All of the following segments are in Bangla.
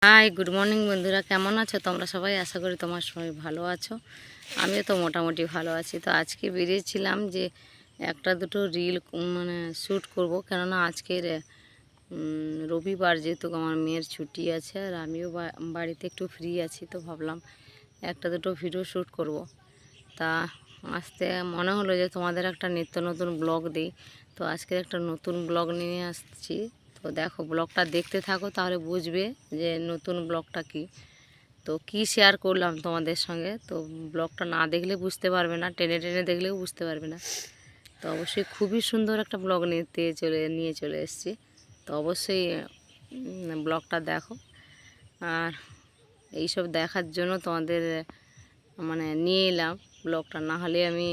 হাই, গুড মর্নিং বন্ধুরা, কেমন আছো তোমরা সবাই? আশা করি তোমার সবাই ভালো আছো। আমিও তো মোটামুটি ভালো আছি। তো আজকে বেরিয়েছিলাম যে একটা দুটো রিল মানে শ্যুট করব, কেননা আজকের রবিবার, যেহেতু আমার মেয়ের ছুটি আছে আর আমিও বাড়িতে একটু ফ্রি আছি, তো ভাবলাম একটা দুটো ভিডিও শ্যুট করব। তা আসতে মনে হলো যে তোমাদের একটা নিত্য নতুন ব্লগ দিই। তো আজকের একটা নতুন ব্লগ নিয়ে আসছি। তো দেখো, ব্লগটা দেখতে থাকো, তাহলে বুঝবে যে নতুন ব্লগটা কি। তো কি শেয়ার করলাম তোমাদের সঙ্গে, তো ব্লগটা না দেখলে বুঝতে পারবে না, টেনে টেনে দেখলেও বুঝতে পারবে না। তো অবশ্যই খুবই সুন্দর একটা ব্লগ নিয়ে চলে এসেছি। তো অবশ্যই ব্লগটা দেখো। আর এইসব দেখার জন্য তোমাদের মানে নিয়ে এলাম ব্লগটা, না হলে আমি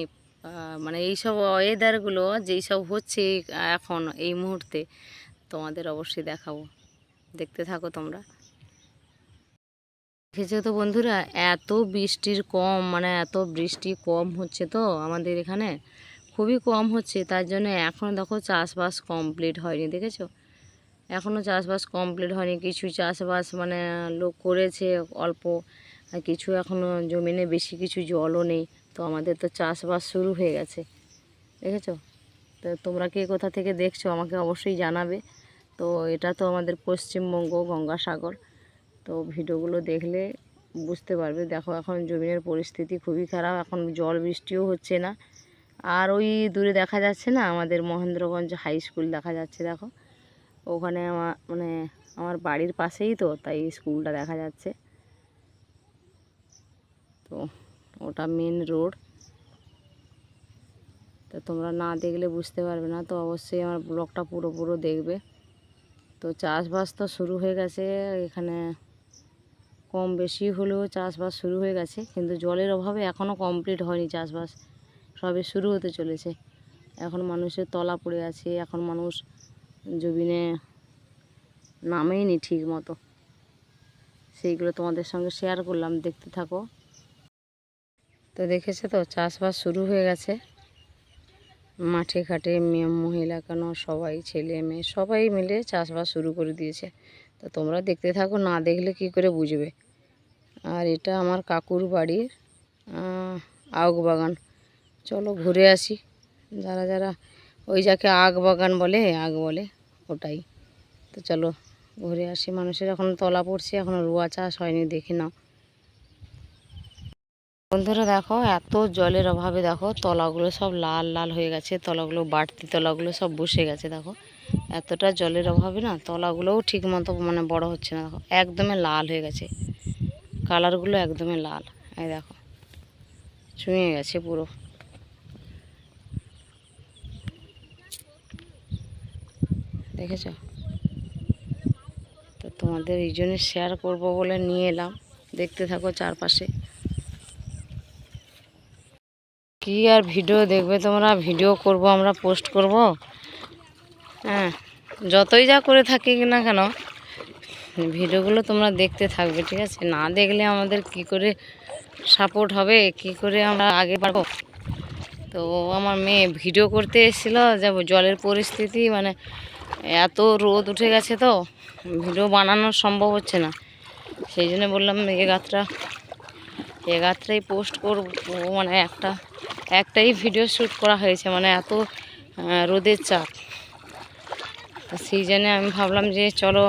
মানে এইসব ওয়েদারগুলো যেই সব হচ্ছে এখন এই মুহূর্তে তোমাদের অবশ্যই দেখাবো। দেখতে থাকো তোমরা। দেখেছো তো বন্ধুরা, এত বৃষ্টির কম, মানে এত বৃষ্টি কম হচ্ছে তো আমাদের এখানে, খুবই কম হচ্ছে। তার জন্য এখন দেখো চাষবাস কমপ্লিট হয়নি, দেখেছো? এখনও চাষবাস কমপ্লিট হয়নি। কিছু চাষবাস মানে লোক করেছে অল্প, আর কিছু এখনও জমিনে বেশি কিছু জলও নেই। তো আমাদের তো চাষবাস শুরু হয়ে গেছে, দেখেছো? তো তোমরা কে কোথা থেকে দেখছো আমাকে অবশ্যই জানাবে। তো এটা তো আমাদের পশ্চিমবঙ্গ, গঙ্গাসাগর। তো ভিডিওগুলো দেখলে বুঝতে পারবে। দেখো, এখন জমিনের পরিস্থিতি খুবই খারাপ, এখন জল বৃষ্টিও হচ্ছে না। আর ওই দূরে দেখা যাচ্ছে না আমাদের মহেন্দ্রগঞ্জ হাই স্কুল দেখা যাচ্ছে, দেখো ওখানে আমার বাড়ির পাশেই, তো তাই স্কুলটা দেখা যাচ্ছে। তো ওটা মেন রোড। তো তোমরা না দেখলে বুঝতে পারবে না, তো অবশ্যই আমার ব্লগটা পুরো দেখবে। তো চাষবাস তো শুরু হয়ে গেছে এখানে, কম বেশি হলেও চাষবাস শুরু হয়ে গেছে, কিন্তু জলের অভাবে এখনও কমপ্লিট হয়নি চাষবাস, সবে শুরু হতে চলেছে। এখন মানুষের তলা পড়ে আছে, এখন মানুষ জমিনে নামেইনি ঠিক মতো। সেইগুলো তোমাদের সঙ্গে শেয়ার করলাম, দেখতে থাকো। তো দেখেছো তো, চাষবাস শুরু হয়ে গেছে। মাঠে ঘাটে মহিলা কেন সবাই, ছেলে মেয়ে সবাই মিলে চাষবাস শুরু করে দিয়েছে। তো তোমরা দেখতে থাকো, না দেখলে কি করে বুঝবে। আর এটা আমার কাকুর বাড়ির আখ বাগান। চলো ঘুরে আসি। যারা যারা ওই যাকে আখ বাগান বলে, আখ বলে ওটাই। তো চলো ঘুরে আসি। মানুষের এখন তলা পড়ছে, এখনও রোয়া চাষ হয়নি, দেখে নাও বন্ধুরা। দেখো, এত জলের অভাবে দেখো তলাগুলো সব লাল লাল হয়ে গেছে, তলাগুলো বাড়তি তলাগুলো সব বসে গেছে। দেখো, এতটা জলের অভাবে না তলাগুলোও ঠিক মতো মানে বড় হচ্ছে না। দেখো একদমই লাল হয়ে গেছে, কালারগুলো একদমই লাল। এই দেখো, ছুঁয়ে গেছে পুরো। দেখেছ? তো তোমাদের এই জন্য শেয়ার করবো বলে নিয়ে এলাম, দেখতে থাকো চারপাশে। কি আর ভিডিও দেখবে তোমরা, ভিডিও করব আমরা, পোস্ট করব। হ্যাঁ, যতই যা করে থাকি না কেন, ভিডিওগুলো তোমরা দেখতে থাকবে, ঠিক আছে? না দেখলে আমাদের কি করে সাপোর্ট হবে, কি করে আমরা আগে বাড়বো? তো আমার মেয়ে ভিডিও করতে এসেছিলো, যাব জলের পরিস্থিতি মানে এত রোদ উঠে গেছে, তো ভিডিও বানানো সম্ভব হচ্ছে না। সেই জন্য বললাম এগাত্রাই পোস্ট করব, মানে একটাই ভিডিও শ্যুট করা হয়েছে, মানে এত রোদের চাপ। সেই জন্যে আমি ভাবলাম যে চলো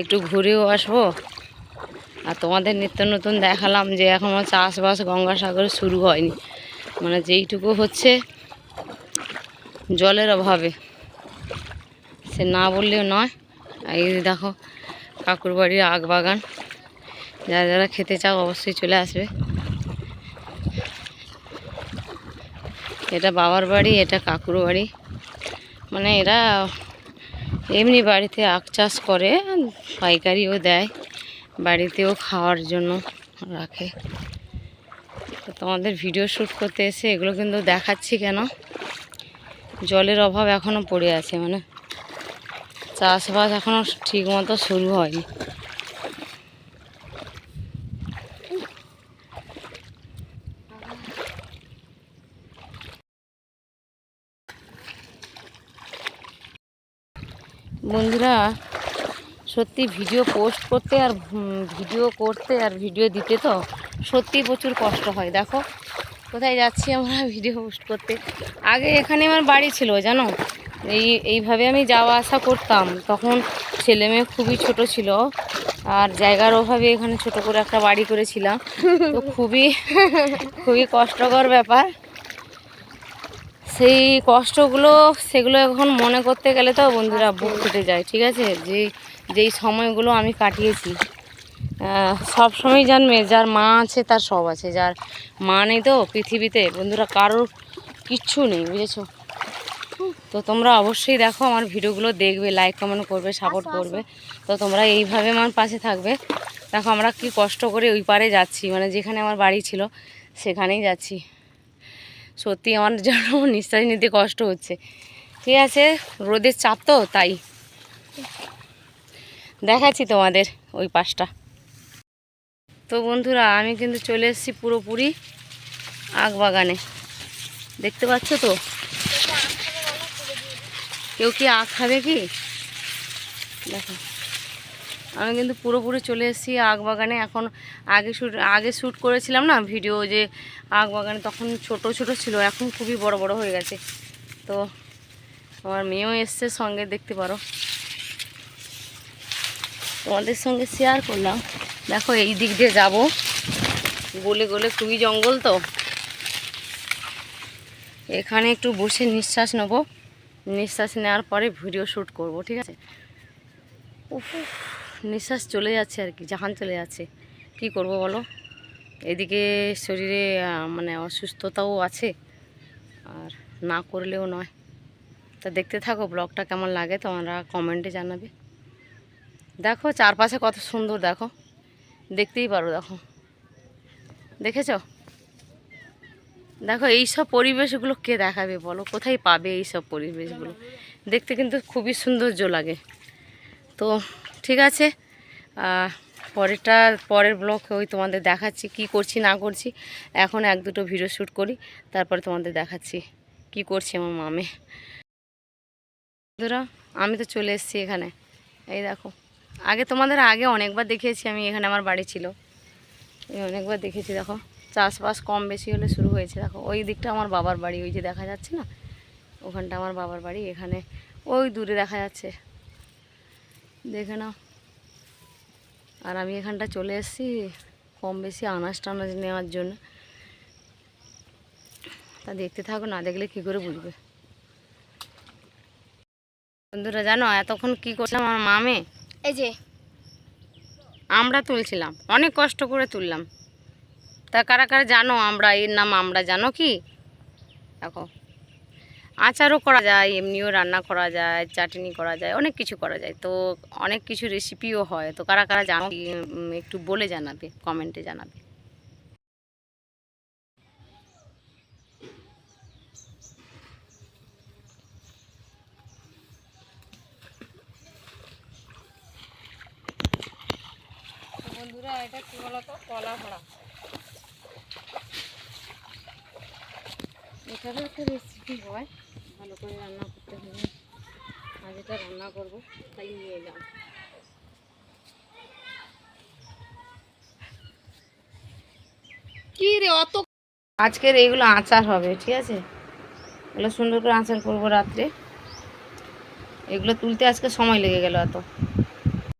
একটু ঘুরেও আসবো। আর তোমাদের নিত্য নতুন দেখালাম যে এখনও চাষবাস গঙ্গাসাগরে শুরু হয়নি, মানে যেইটুকু হচ্ছে জলের অভাবে, সে না বললেও নয়। এই দেখো কাকুর বাড়ির আখ বাগান, যারা যারা খেতে চাও অবশ্যই চলে আসবে। এটা বাবার বাড়ি, এটা কাকুর বাড়ি। মানে এরা এমনি বাড়িতে আখ চাষ করে, পাইকারিও দেয়, বাড়িতেও খাওয়ার জন্য রাখে। তো তোমাদের ভিডিও শ্যুট করতে এসে এগুলো কিন্তু দেখাচ্ছি কেন, জলের অভাব এখনও পড়ে আছে, মানে চাষবাস এখনও ঠিক মতো শুরু হয়নি। বন্ধুরা, সত্যি ভিডিও পোস্ট করতে আর ভিডিও করতে আর ভিডিও দিতে তো সত্যি প্রচুর কষ্ট হয়। দেখো কোথায় যাচ্ছি আমরা ভিডিও পোস্ট করতে। আগে এখানে আমার বাড়ি ছিল জানো, এইভাবে আমি যাওয়া আসা করতাম। তখন ছেলে মেয়ে খুবই ছোট ছিল আর জায়গার অভাবে এখানে ছোট করে একটা বাড়ি করেছিলাম। তো খুবই কষ্টকর ব্যাপার। সেই কষ্টগুলো সেগুলো এখন মনে করতে গেলে তো বন্ধুরা বুক ফেটে যায়। ঠিক আছে, যেই সময়গুলো আমি কাটিয়েছি, সব সময় জানবে যার মা আছে তার সব আছে, যার মা নেই তো পৃথিবীতে বন্ধুরা কারোর কিচ্ছু নেই, বুঝেছো? তো তোমরা অবশ্যই দেখো আমার ভিডিওগুলো দেখবে, লাইক কমেন্ট করবে, সাপোর্ট করবে। তো তোমরা এইভাবে আমার পাশে থাকবে। দেখো আমরা কি কষ্ট করে ওই পারে যাচ্ছি, মানে যেখানে আমার বাড়ি ছিল সেখানেই যাচ্ছি। সত্যি আমার যেন নিঃশ্বাস নিতে কষ্ট হচ্ছে। ঠিক আছে, রোদের চাপ তো তাই দেখাচ্ছি তোমাদের ওই পাশটা। তো বন্ধুরা আমি কিন্তু চলে এসেছি পুরোপুরি আখ বাগানে, দেখতে পাচ্ছ তো? কেউ কি আখ খাবে কি? দেখো আমি কিন্তু পুরোপুরি চলে এসেছি আখ বাগানে। এখন আগে শ্যুট করেছিলাম না ভিডিও, যে আখ বাগানে তখন ছোট ছোট ছিল, এখন খুবই বড় বড় হয়ে গেছে। তো আমার মেয়েও এসছে সঙ্গে, দেখতে পারো, তোমাদের সঙ্গে শেয়ার করলাম। দেখো এই দিক দিয়ে যাবো, গলে গলে খুবই জঙ্গল, তো এখানে একটু বসে নিঃশ্বাস নেবো, নিঃশ্বাস নেওয়ার পরে ভিডিও শ্যুট করব। ঠিক আছে, উফ নিঃশ্বাস চলে যাচ্ছে আর কি, জাহান চলে যাচ্ছে। কি করব বলো, এদিকে শরীরে মানে অসুস্থতাও আছে, আর না করলেও নয়। তা দেখতে থাকো ব্লগটা, কেমন লাগে তোমরা কমেন্টে জানাবে। দেখো চারপাশে কত সুন্দর, দেখো দেখতেই পারো, দেখো দেখেছ? দেখো এইসব পরিবেশগুলো কে দেখাবে বলো, কোথায় পাবে এইসব পরিবেশগুলো? দেখতে কিন্তু খুবই সৌন্দর্য লাগে। তো ঠিক আছে, পরের ব্লগ ওই তোমাদের দেখাচ্ছি কি করছি না করছি। এখন এক দুটো ভিডিও শ্যুট করি, তারপরে তোমাদের দেখাচ্ছি কি করছি আমার মামে। বন্ধুরা আমি তো চলে এসেছি এখানে, এই দেখো। তোমাদের আগে অনেকবার দেখিয়েছি আমি, এখানে আমার বাড়ি ছিল, অনেকবার দেখেছি। দেখো চাষবাস কম বেশি হলে শুরু হয়েছে। দেখো ওই দিকটা আমার বাবার বাড়ি, ওই যে দেখা যাচ্ছে না, ওখানটা আমার বাবার বাড়ি। এখানে ওই দূরে দেখা যাচ্ছে, দেখে নাও। আর আমি এখানটা চলে এসেছি কম বেশি আনাজ টানাজ নেওয়ার জন্য। তা দেখতে থাকো, না দেখলে কি করে বুঝবে। বন্ধুরা জানো এতক্ষণ কি করছিলাম আমার মামে, এই যে আমরা তুলছিলাম, অনেক কষ্ট করে তুললাম। তা কারা কারা জানো আমরা, এর নাম আমরা জানো কি? দেখো আচারও করা যায়, এমনিও রান্না করা যায়, চাটনি করা যায়, অনেক কিছু করা যায়। তো অনেক কিছু রেসিপিও হয়। তো কারা কারা জানো একটু বলে জানাবে, কমেন্টে জানাবে। বন্ধুরা এটা কি বলতো, কলা ভরা। এটারও একটা রেসিপি হয়, ভালো করে রান্না করতে হবে। আজ এটা রান্না করবো তাই নিয়ে এলাম। কি রে অত, আজকের এইগুলো আচার হবে। ঠিক আছে, এগুলো সুন্দর করে আচার করবো রাত্রে। এগুলো তুলতে আজকে সময় লেগে গেল এত।